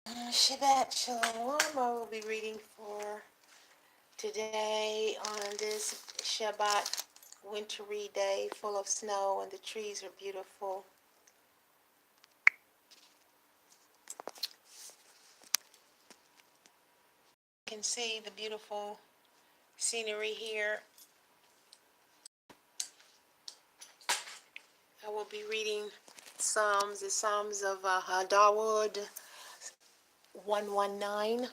Shabbat Shalom. I will be reading for today on this Shabbat wintry day full of snow, and the trees are beautiful. You can see the beautiful scenery here. I will be reading the Psalms of Dawood 119.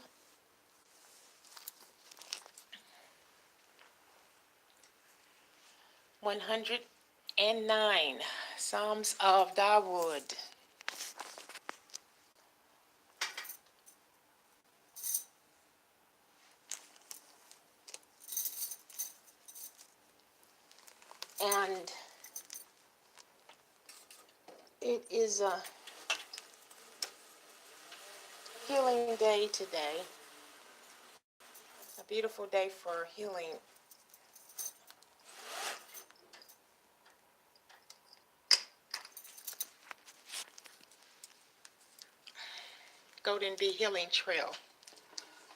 Psalms of Dawood. And it is a healing day today. A beautiful day for healing. Golden Bee Healing Trail.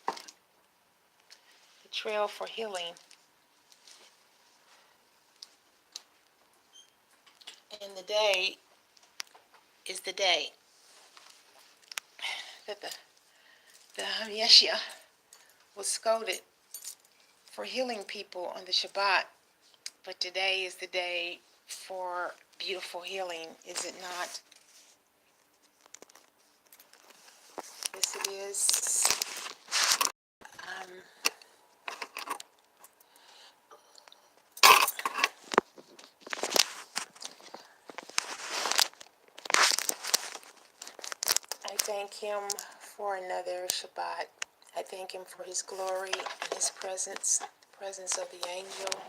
The trail for healing. And the day is the day that the Yeshua was scolded for healing people on the Shabbat. But today is the day for beautiful healing, is it not? Yes, it is. I thank him for another Shabbat. I thank him for his glory and his presence, the presence of the angel.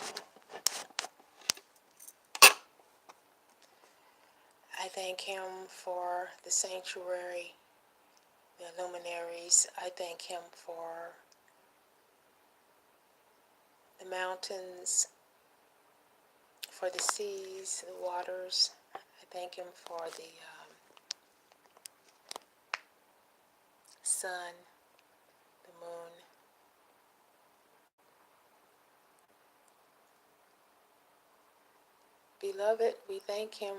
I thank him for the sanctuary, the luminaries. I thank him for the mountains, for the seas, the waters. I thank him for the sun, the moon. Beloved, we thank him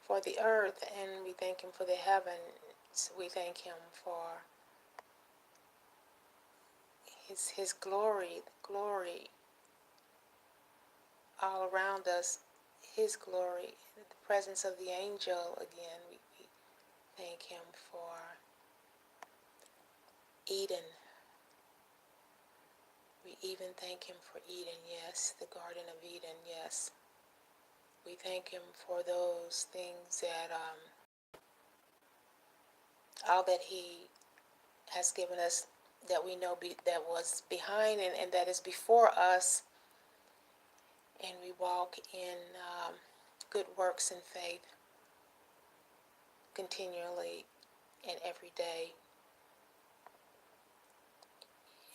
for the earth, and we thank him for the heavens. We thank him for his glory, all around us, his glory, the presence of the angel again. We thank him for Eden. We even thank him for Eden, yes, the Garden of Eden, yes. We thank him for those things that, all that he has given us that we know that was behind and that is before us. And we walk in good works and faith continually and every day.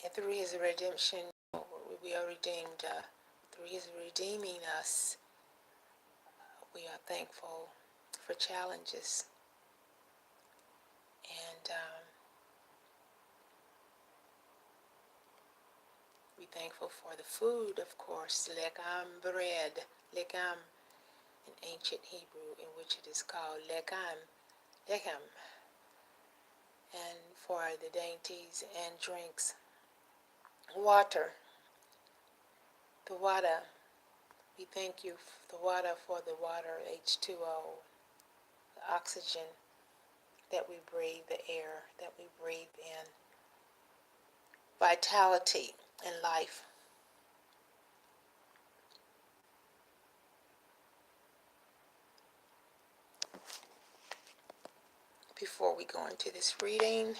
And through his redemption, we are redeemed. Through his redeeming us, we are thankful for challenges. And we're thankful for the food, of course, lekam bread, lekam in ancient Hebrew, in which it is called lechem, and for the dainties and drinks, water, the water. We thank you, the water, for the water, H2O, the oxygen that we breathe, the air that we breathe in, vitality and life. Before we go into this reading,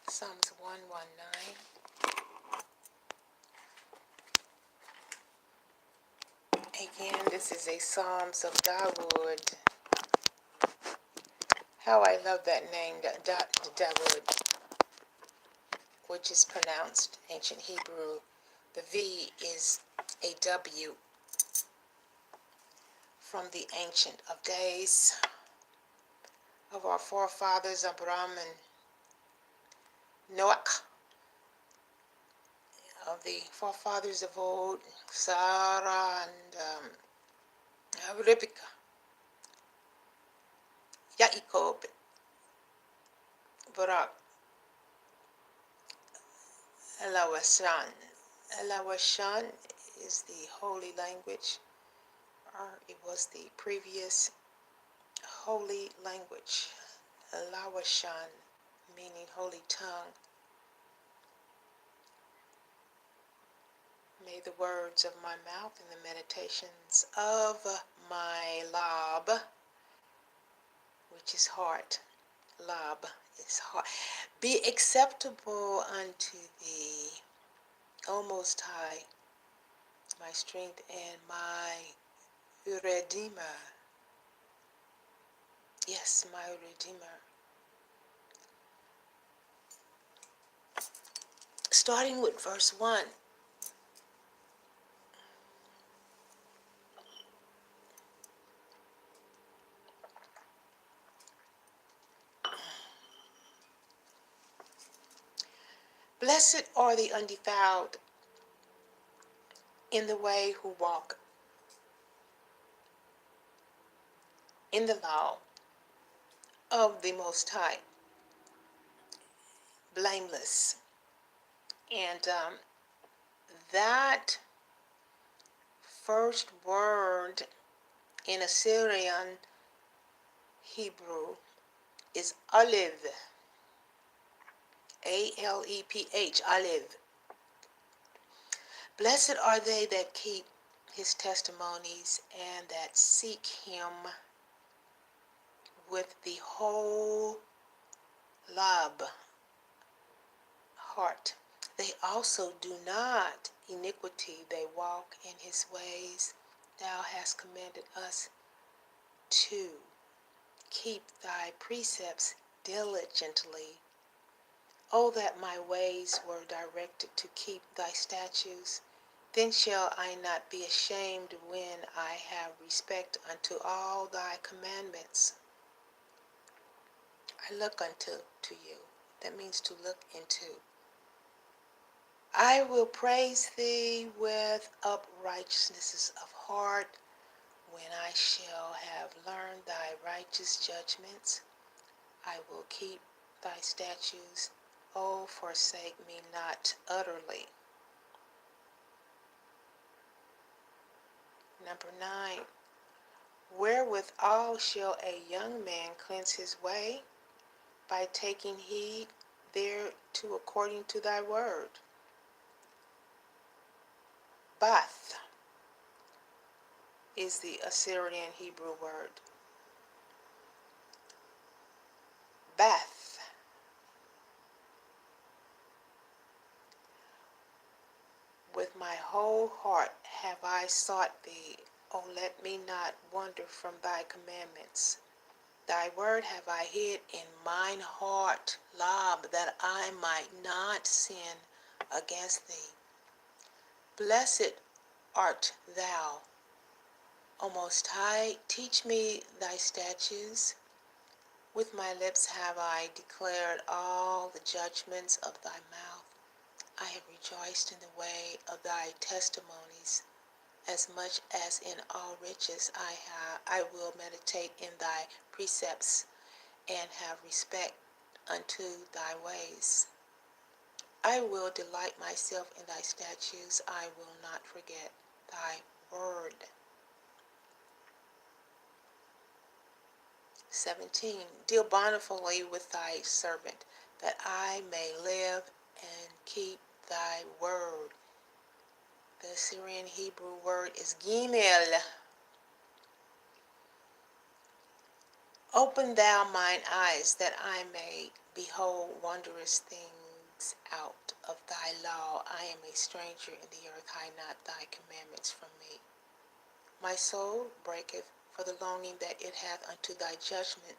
Psalms 119. Again, this is a Psalms of Dawood. How I love that name, Dawood, which is pronounced ancient Hebrew. The V is a W from the Ancient of Days of our forefathers Abraham and Noah, of the forefathers of old, Sarah and Rebecca, Yaakov, Barak, Elawashan. Elawashan is the holy language, or it was the previous holy language. Elawashan, meaning holy tongue. May the words of my mouth and the meditations of my lob, which is heart, lob is heart, be acceptable unto thee, O Most High, my strength and my Redeemer. Yes, my Redeemer. Starting with verse 1. Blessed are the undefiled in the way who walk in the law of the Most High, blameless. And that first word in Assyrian Hebrew is olive, Aleph, olive. Blessed are they that keep his testimonies and that seek him with the whole love, heart. They also do not iniquity, they walk in his ways. Thou hast commanded us to keep thy precepts diligently. Oh, that my ways were directed to keep thy statutes. Then shall I not be ashamed when I have respect unto all thy commandments. I look unto you. That means to look into. I will praise thee with uprightness of heart when I shall have learned thy righteous judgments. I will keep thy statutes. Oh, forsake me not utterly. Number 9. Wherewithal shall a young man cleanse his way? By taking heed thereto according to thy word. Bath is the Assyrian Hebrew word. Bath. With my whole heart have I sought thee. O let me not wander from thy commandments. Thy word have I hid in mine heart, Lob, that I might not sin against thee. Blessed art thou, O Most High, teach me thy statutes. With my lips have I declared all the judgments of thy mouth. I have rejoiced in the way of thy testimonies, as much as in all riches I will meditate in thy precepts, and have respect unto thy ways. I will delight myself in thy statutes. I will not forget thy word. 17. Deal bountifully with thy servant, that I may live and keep thy word. The Assyrian Hebrew word is gimel. Open thou mine eyes, that I may behold wondrous things out of thy law. I am a stranger in the earth, hide not thy commandments from me. My soul breaketh for the longing that it hath unto thy judgment.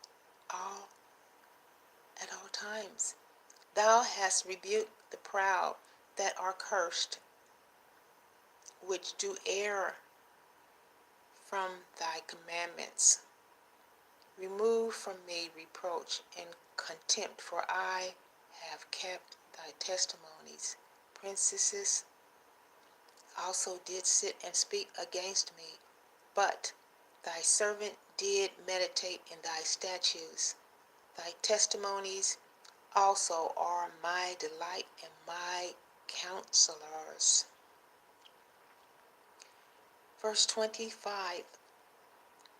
all at all times. Thou hast rebuked the proud that are cursed, which do err from thy commandments. Remove from me reproach and contempt, for I have kept thy testimonies. Princesses also did sit and speak against me, but thy servant did meditate in thy statutes. Thy testimonies also are my delight and my counselors. Verse 25.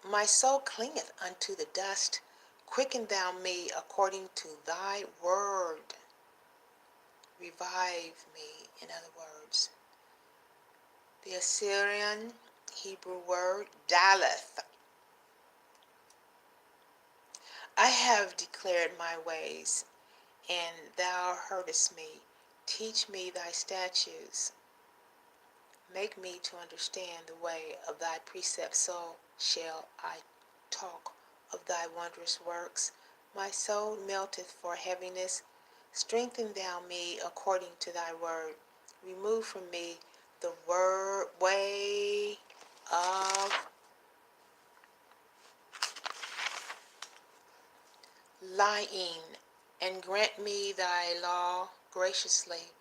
My soul clingeth unto the dust. Quicken thou me according to thy word. Revive me, in other words. The Assyrian Hebrew word daleth. I have declared my ways, and thou heardest me. Teach me thy statutes. Make me to understand the way of thy precepts, so shall I talk of thy wondrous works. My soul melteth for heaviness. Strengthen thou me according to thy word. Remove from me the way of lying, and grant me thy law graciously.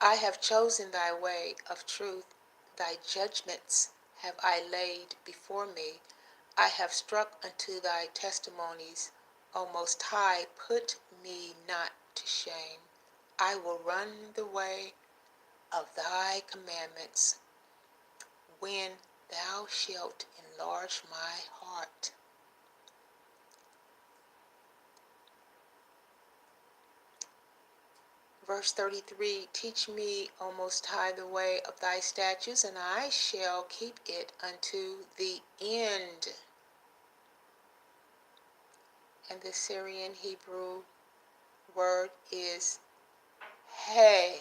I have chosen thy way of truth. Thy judgments have I laid before me. I have struck unto thy testimonies. O Most High, put me not to shame. I will run the way of thy commandments when thou shalt enlarge my heart. Verse 33, teach me, O Most High, the way of thy statutes, and I shall keep it unto the end. And the Syrian Hebrew word is He,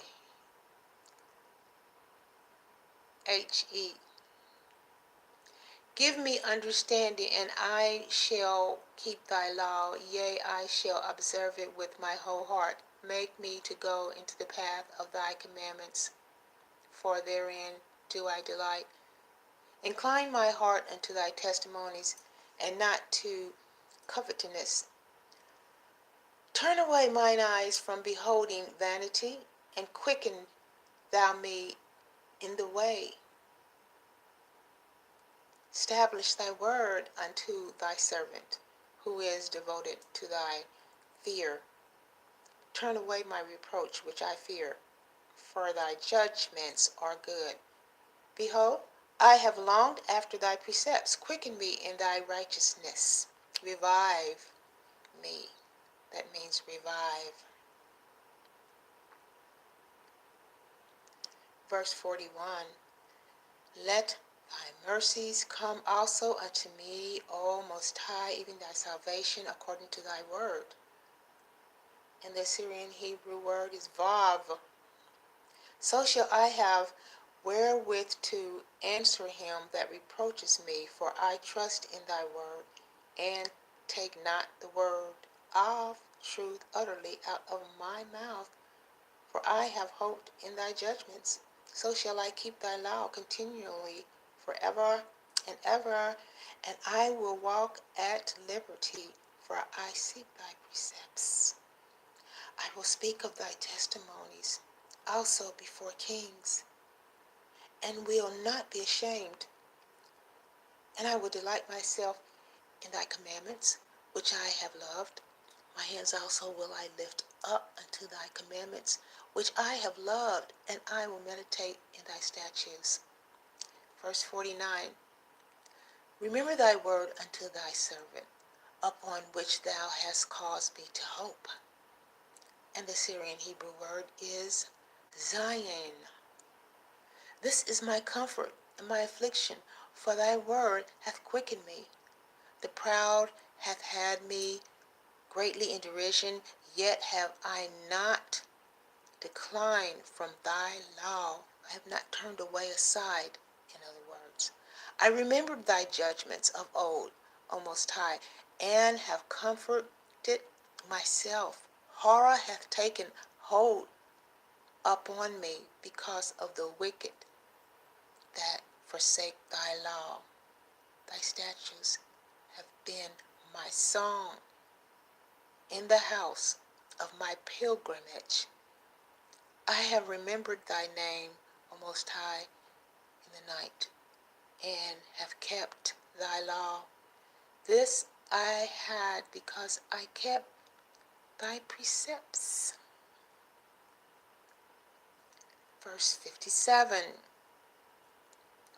He. Give me understanding, and I shall keep thy law. Yea, I shall observe it with my whole heart. Make me to go into the path of thy commandments, for therein do I delight. Incline my heart unto thy testimonies, and not to covetousness. Turn away mine eyes from beholding vanity, and quicken thou me in the way. Establish thy word unto thy servant, who is devoted to thy fear. Turn away my reproach which I fear, for thy judgments are good. Behold, I have longed after thy precepts. Quicken me in thy righteousness. Revive me. That means revive. Verse 41. Let thy mercies come also unto me, O Most High, even thy salvation according to thy word. And the Assyrian Hebrew word is vav. So shall I have wherewith to answer him that reproaches me, for I trust in thy word, and take not the word of truth utterly out of my mouth, for I have hoped in thy judgments. So shall I keep thy law continually forever and ever, and I will walk at liberty, for I seek thy precepts. I will speak of thy testimonies also before kings, and will not be ashamed. And I will delight myself in thy commandments, which I have loved. My hands also will I lift up unto thy commandments, which I have loved, and I will meditate in thy statutes. Verse 49. Remember thy word unto thy servant, upon which thou hast caused me to hope. And the Syrian Hebrew word is Zion. This is my comfort and my affliction, for thy word hath quickened me. The proud hath had me greatly in derision, yet have I not declined from thy law. I have not turned away aside, in other words. I remembered thy judgments of old, O Most High, and have comforted myself. Horror hath taken hold upon me because of the wicked that forsake thy law. Thy statutes have been my song in the house of my pilgrimage. I have remembered thy name, O Most High, in the night, and have kept thy law. This I had because I kept thy precepts. Verse 57.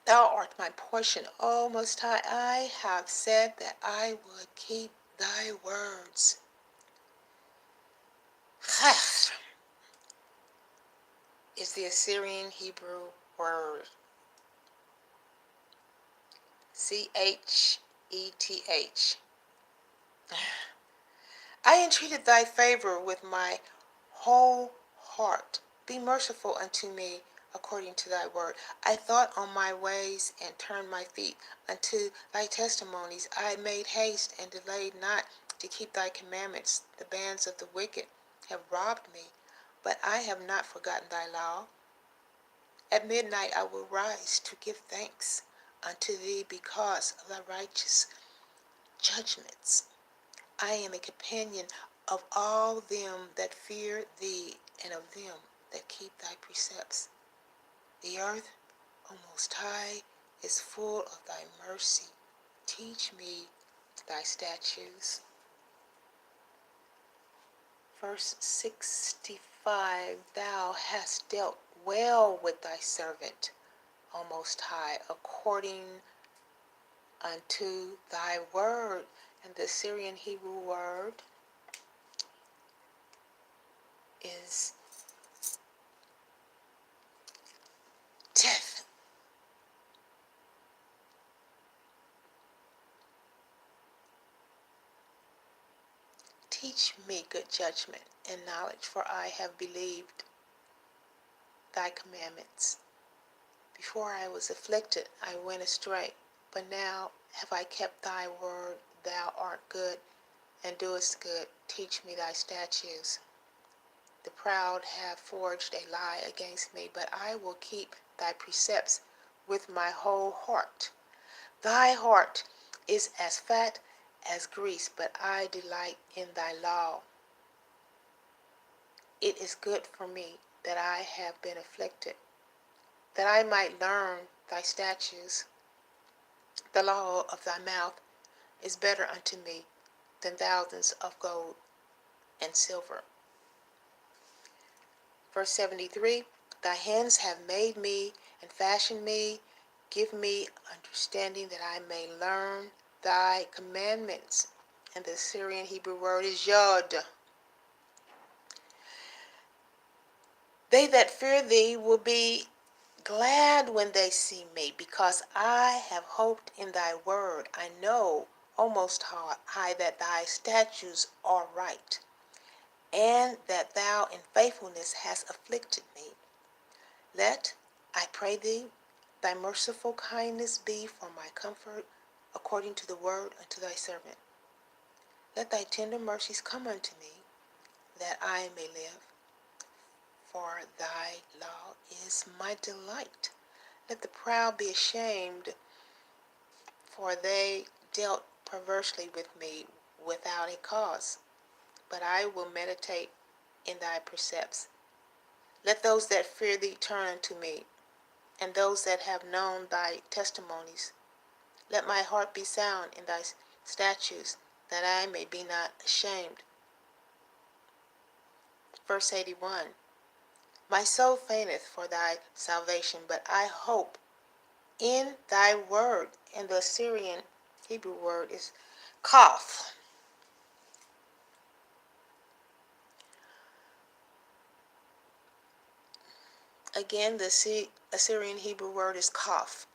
Thou art my portion, O Most High. I have said that I would keep thy words. Chaf is the Assyrian Hebrew word. Cheth. I entreated thy favor with my whole heart. Be merciful unto me according to thy word. I thought on my ways and turned my feet unto thy testimonies. I made haste and delayed not to keep thy commandments. The bands of the wicked have robbed me, but I have not forgotten thy law. At midnight I will rise to give thanks unto thee because of thy righteous judgments. I am a companion of all them that fear thee, and of them that keep thy precepts. The earth, O Most High, is full of thy mercy. Teach me thy statutes. Verse 65. Thou hast dealt well with thy servant, O Most High, according unto thy word. And the Assyrian Hebrew word is death. Teach me good judgment and knowledge, for I have believed thy commandments. Before I was afflicted, I went astray, but now have I kept thy word. Thou art good and doest good. Teach me thy statutes. The proud have forged a lie against me, but I will keep thy precepts with my whole heart. Thy heart is as fat as grease, but I delight in thy law. It is good for me that I have been afflicted, that I might learn thy statutes. The law of thy mouth is better unto me than thousands of gold and silver. Verse 73. Thy hands have made me and fashioned me. Give me understanding that I may learn thy commandments. And the Assyrian Hebrew word is yod. They that fear thee will be glad when they see me, because I have hoped in thy word. I know, O Most High, that thy statutes are right, and that thou in faithfulness hast afflicted me. Let, I pray thee, thy merciful kindness be for my comfort, according to the word unto thy servant. Let thy tender mercies come unto me, that I may live. For thy law is my delight. Let the proud be ashamed, for they dealt perversely with me without a cause. But I will meditate in thy precepts. Let those that fear thee turn unto me, and those that have known thy testimonies. Let my heart be sound in thy statutes, that I may be not ashamed. Verse 81. My soul fainteth for thy salvation, but I hope in thy word. And the Assyrian Hebrew word is kaf. Again, the Assyrian Hebrew word is kaf.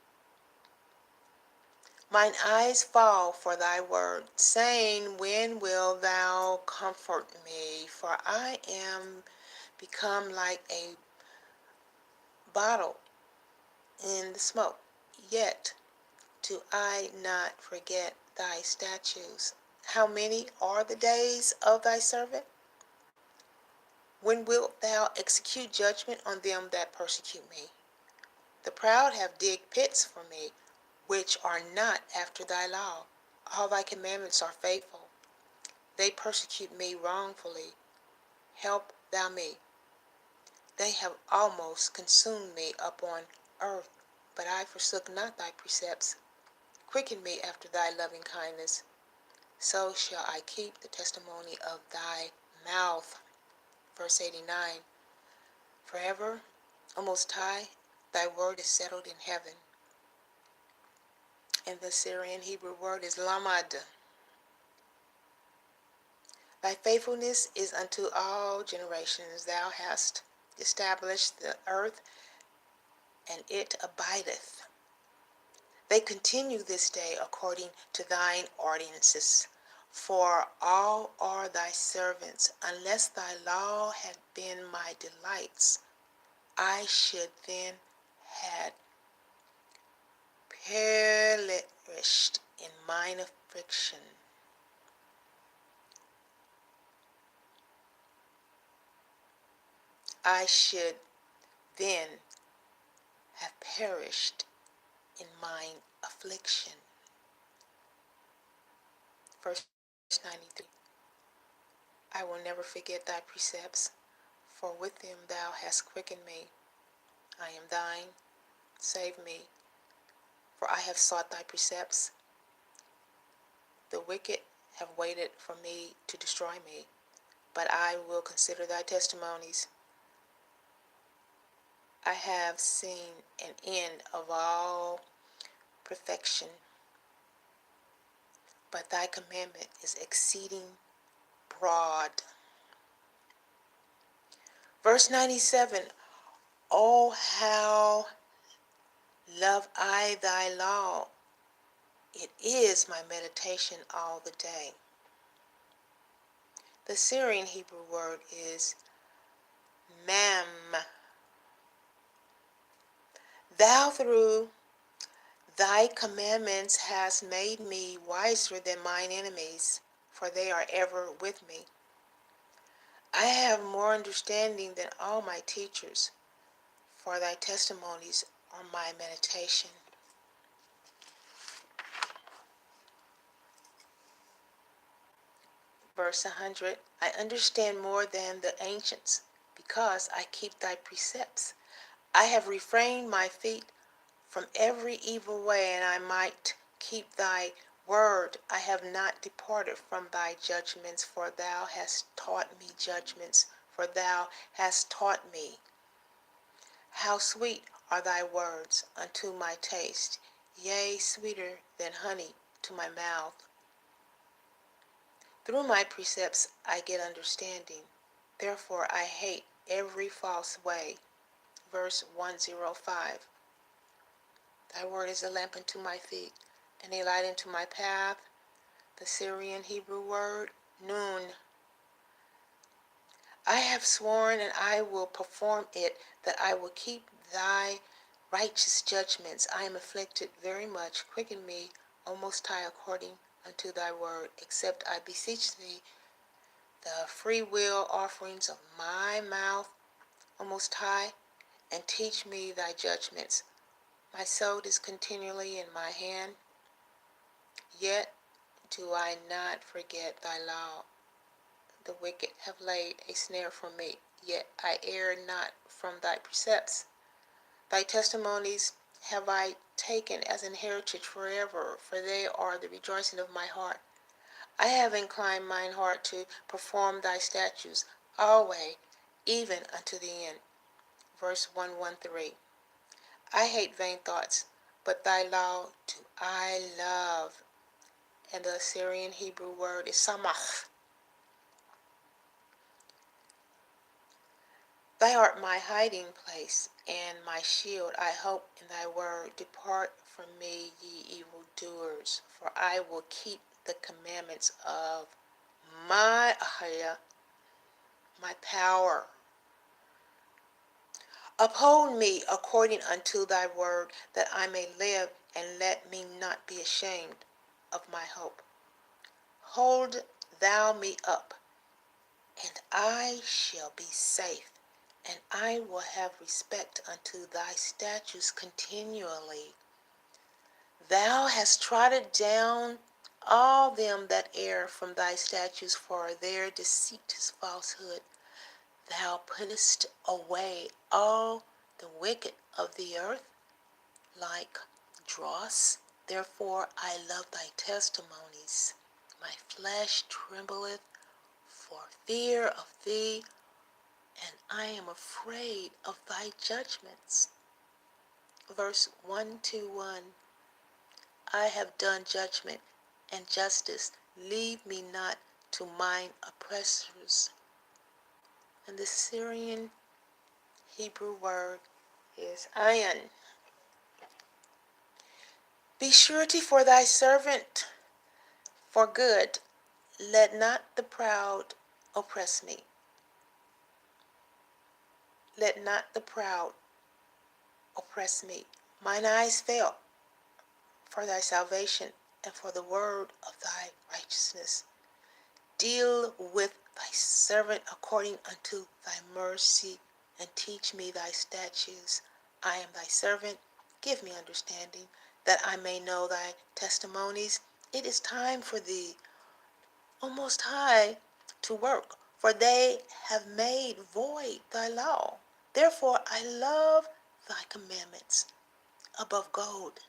Mine eyes fall for thy word, saying, when wilt thou comfort me? For I am become like a bottle in the smoke. Yet do I not forget thy statutes. How many are the days of thy servant? When wilt thou execute judgment on them that persecute me? The proud have digged pits for me, which are not after thy law. All thy commandments are faithful. They persecute me wrongfully. Help thou me. They have almost consumed me upon earth, but I forsook not thy precepts. Quicken me after thy loving kindness. So shall I keep the testimony of thy mouth. Verse 89. Forever, O Most High, thy word is settled in heaven. And the Assyrian Hebrew word is lamad. Thy faithfulness is unto all generations. Thou hast established the earth, and it abideth. They continue this day according to thine ordinances. For all are thy servants. Unless thy law had been my delights, I should then had perished in mine affliction. I should then have perished in mine affliction. Verse 93. I will never forget thy precepts, for with them thou hast quickened me. I am thine, save me, for I have sought thy precepts. The wicked have waited for me to destroy me, but I will consider thy testimonies. I have seen an end of all perfection, but thy commandment is exceeding broad. Verse 97, oh, how love I thy law. It is my meditation all the day. The Assyrian Hebrew word is mam. Thou through thy commandments hast made me wiser than mine enemies, for they are ever with me. I have more understanding than all my teachers, for thy testimonies are my meditation. Verse 100, I understand more than the ancients, because I keep thy precepts. I have refrained my feet from every evil way, and I might keep thy word. I have not departed from thy judgments, for thou hast taught me judgments, for thou hast taught me. How sweet are thy words unto my taste, yea, sweeter than honey to my mouth. Through my precepts I get understanding. Therefore I hate every false way. Verse 105. Thy word is a lamp unto my feet, and a light unto my path. The Syrian Hebrew word, nun. I have sworn, and I will perform it, that I will keep thy righteous judgments. I am afflicted very much. Quicken me, O Most High, according unto thy word. Except I beseech thee the free will offerings of my mouth, O Most High, and teach me thy judgments. My soul is continually in my hand, yet do I not forget thy law. The wicked have laid a snare for me, yet I err not from thy precepts. Thy testimonies have I taken as an heritage forever, for they are the rejoicing of my heart. I have inclined mine heart to perform thy statutes always, even unto the end. Verse 113. I hate vain thoughts, but thy law do I love. And the Assyrian Hebrew word is samach. Thou art my hiding place and my shield. I hope in thy word. Depart from me, ye evildoers, for I will keep the commandments of my Ahia, my power. Uphold me according unto thy word, that I may live, and let me not be ashamed of my hope. Hold thou me up, and I shall be safe, and I will have respect unto thy statutes continually. Thou hast trodden down all them that err from thy statutes, for their deceit is falsehood. Thou puttest away all the wicked of the earth like dross. Therefore I love thy testimonies. My flesh trembleth for fear of thee, and I am afraid of thy judgments. Verse 121. I have done judgment and justice. Leave me not to mine oppressors. And the Syrian Hebrew word is ayin. Be surety for thy servant for good. Let not the proud oppress me. Let not the proud oppress me. Mine eyes fail for thy salvation and for the word of thy righteousness. Deal with thy servant according unto thy mercy, and teach me thy statutes. I am thy servant. Give me understanding, that I may know thy testimonies. It is time for thee, O Most High, to work, for they have made void thy law. Therefore I love thy commandments above gold,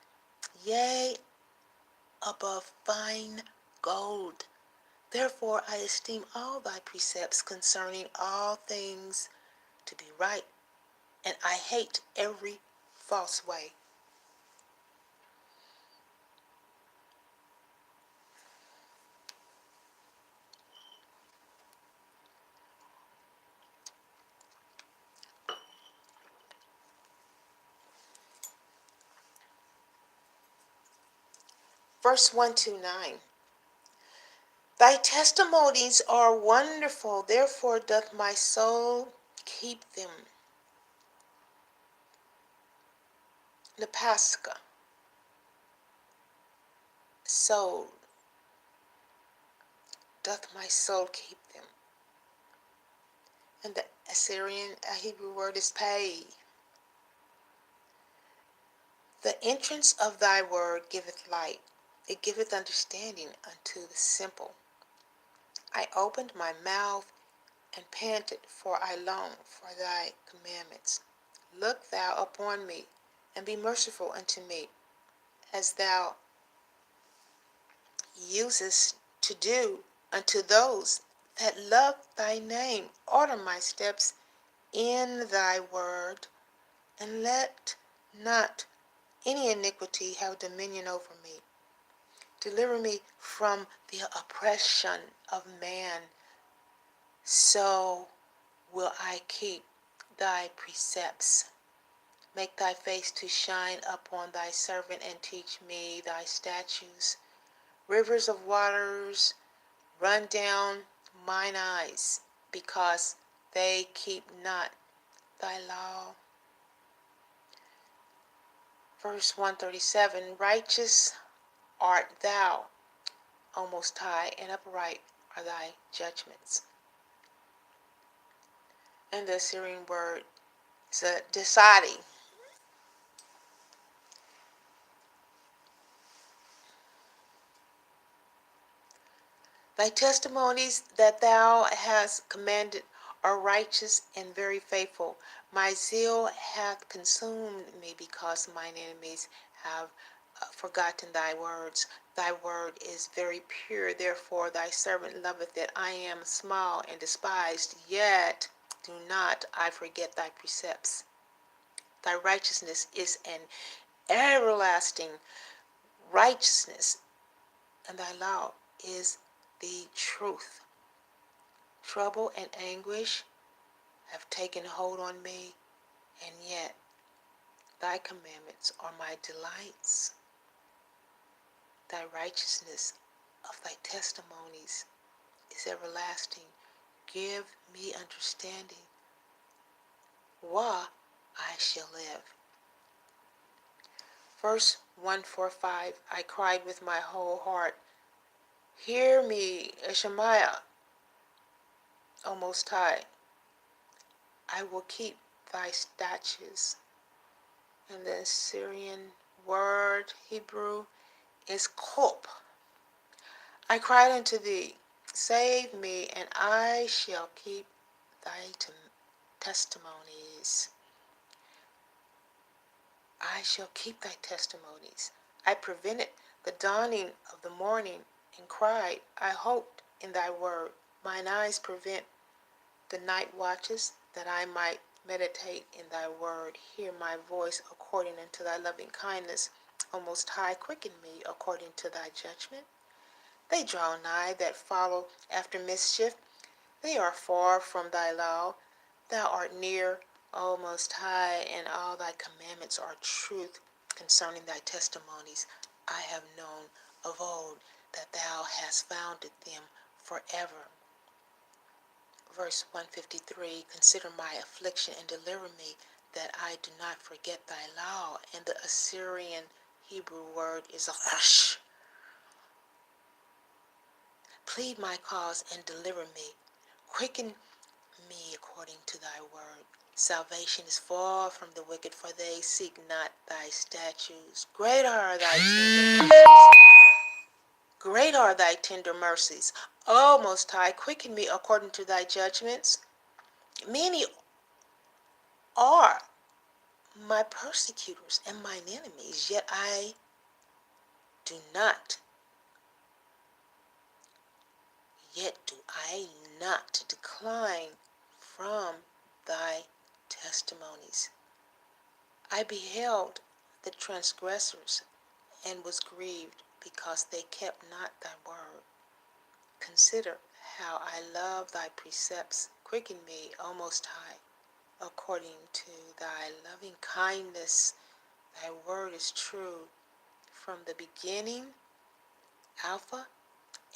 yea, above fine gold. Therefore I esteem all thy precepts concerning all things to be right, and I hate every false way. Verse 129. Thy testimonies are wonderful, therefore doth my soul keep them. The Pascha. Soul. Doth my soul keep them. And the Assyrian Hebrew word is pay. The entrance of thy word giveth light. It giveth understanding unto the simple. I opened my mouth and panted, for I long for thy commandments. Look thou upon me, and be merciful unto me, as thou usest to do unto those that love thy name. Order my steps in thy word, and let not any iniquity have dominion over me. Deliver me from the oppression of man, so will I keep thy precepts. Make thy face to shine upon thy servant, and teach me thy statutes. Rivers of waters run down mine eyes, because they keep not thy law. Verse 137, righteous art thou, O Most High, and upright are thy judgments. And the Assyrian word is a desadi. Thy testimonies that thou hast commanded are righteous and very faithful. My zeal hath consumed me, because mine enemies have forgotten thy words. Thy word is very pure, therefore thy servant loveth it. I am small and despised, yet do not I forget thy precepts. Thy righteousness is an everlasting righteousness, and thy law is the truth. Trouble and anguish have taken hold on me, and yet thy commandments are my delights. Thy righteousness of thy testimonies is everlasting. Give me understanding, while I shall live. Verse 145, I cried with my whole heart, Hear me, Shemaiah, O Most High. I will keep thy statutes. And the Assyrian word, Hebrew, is kop. I cried unto thee, save me, and I shall keep thy testimonies. I shall keep thy testimonies. I prevented the dawning of the morning and cried. I hoped in thy word. Mine eyes prevent the night watches, that I might meditate in thy word. Hear my voice according unto thy loving kindness. O Most High, quicken me according to thy judgment. They draw nigh that follow after mischief. They are far from thy law. Thou art near, O Most High, and all thy commandments are truth. Concerning thy testimonies, I have known of old that thou hast founded them forever. Verse 153, consider my affliction and deliver me, that I do not forget thy law. And the Assyrian Hebrew word is a hush. Plead my cause and deliver me. Quicken me according to thy word. Salvation is far from the wicked, for they seek not thy statutes. Great are thy tender mercies. Great are thy tender mercies. O Most High, quicken me according to thy judgments. Many are my persecutors and mine enemies, yet do I not decline from thy testimonies. I beheld the transgressors and was grieved because they kept not thy word. Consider how I love thy precepts. Quicken me, O Most High, according to thy loving kindness. Thy word is true from the beginning, Alpha,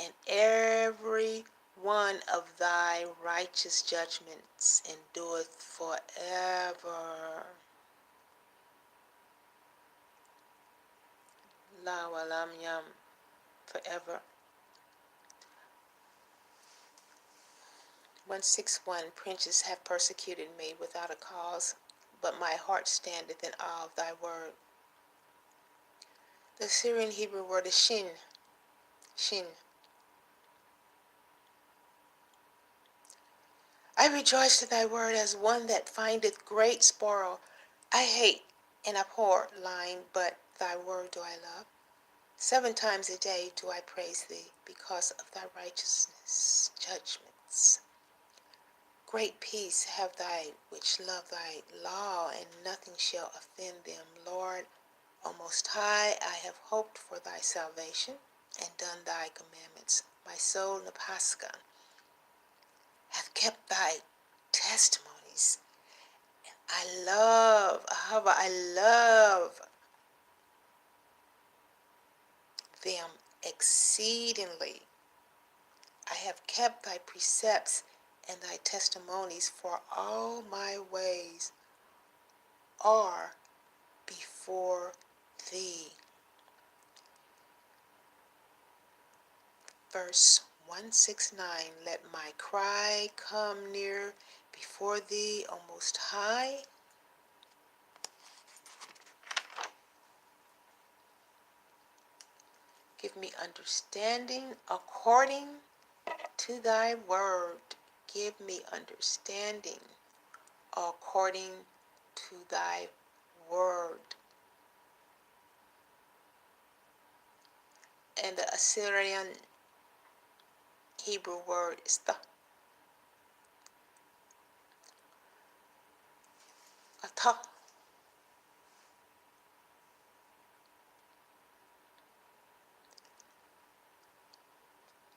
and every one of thy righteous judgments endureth forever. La walam yam, forever. 161, princes have persecuted me without a cause, but my heart standeth in awe of thy word. The Syrian Hebrew word is shin. Shin. I rejoice in thy word as one that findeth great spoil. I hate and abhor lying, but thy word do I love. 7 times a day do I praise thee, because of thy righteousness judgments. Great peace have thy which love thy law, and nothing shall offend them. Lord, O Most High, I have hoped for thy salvation, and done thy commandments. My soul, Nepaska, hath kept thy testimonies. I love them exceedingly. I have kept thy precepts and thy testimonies, for all my ways are before thee. Verse 169, let my cry come near before thee, O Most High. Give me understanding according to thy word. Give me understanding according to thy word. And the Assyrian Hebrew word is the atah.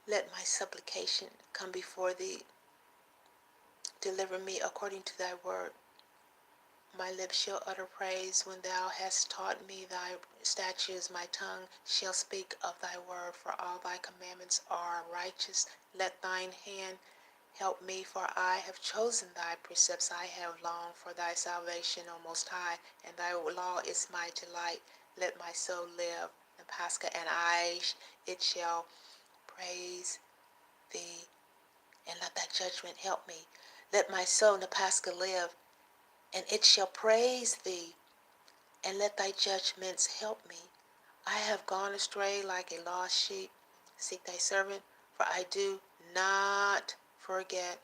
Let my supplication come before thee. Deliver me according to thy word. My lips shall utter praise when thou hast taught me thy statutes. My tongue shall speak of thy word, for all thy commandments are righteous. Let thine hand help me, for I have chosen thy precepts. I have longed for thy salvation, O Most High, and thy law is my delight. Let my soul live, and Pascha, and it shall praise thee, and let thy judgment help me. Let my soul, Napaska, live, and it shall praise thee, and let thy judgments help me. I have gone astray like a lost sheep. Seek thy servant, for I do not forget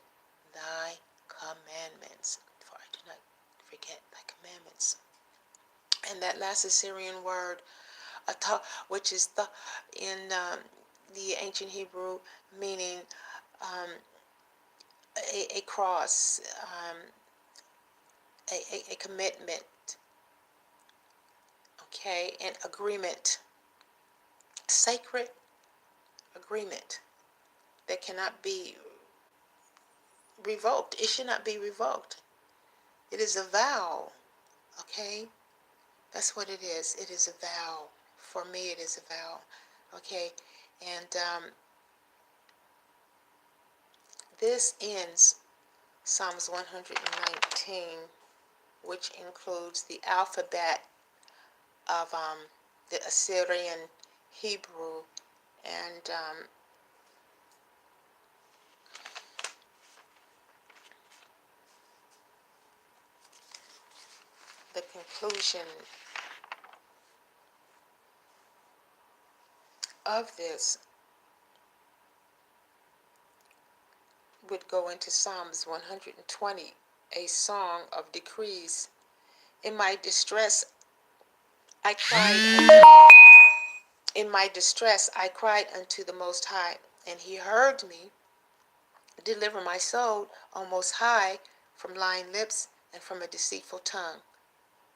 thy commandments. For I do not forget thy commandments. And that last Assyrian word, which is in the ancient Hebrew, meaning a cross, a commitment, okay, an agreement, sacred agreement that cannot be revoked. It should not be revoked. It is a vow, okay? That's what it is. It is a vow. For me, it is a vow, okay? And this ends Psalms 119, which includes the alphabet of the Assyrian Hebrew, and the conclusion of this would go into Psalms 120, a song of decrees. In my distress, I cried. In my distress, I cried unto the Most High, and He heard me. Deliver my soul, O Most High, from lying lips and from a deceitful tongue.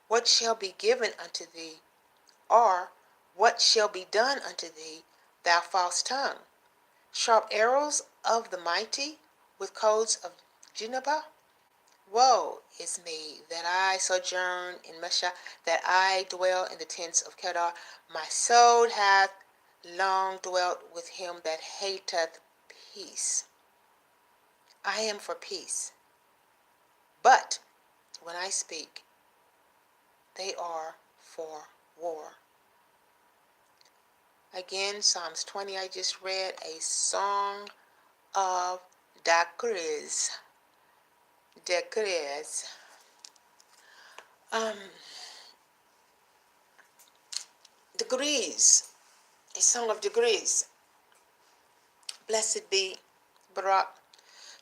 What shall be given unto thee, or what shall be done unto thee, thou false tongue? Sharp arrows of the mighty, with coals of Geneba? Woe is me, that I sojourn in Mesha, that I dwell in the tents of Kedar. My soul hath long dwelt with him that hateth peace. I am for peace, but when I speak, they are for war. Again, Psalms 20 I just read, a song of decrees. Decrees. Degrees. A song of degrees. Blessed be Barak.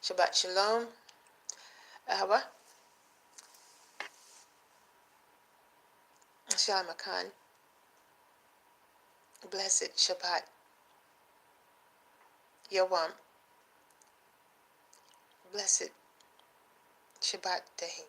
Shabbat Shalom. Ahwa. Shalom Akan. Blessed Shabbat. Yawam. Blessed Shabbat Day.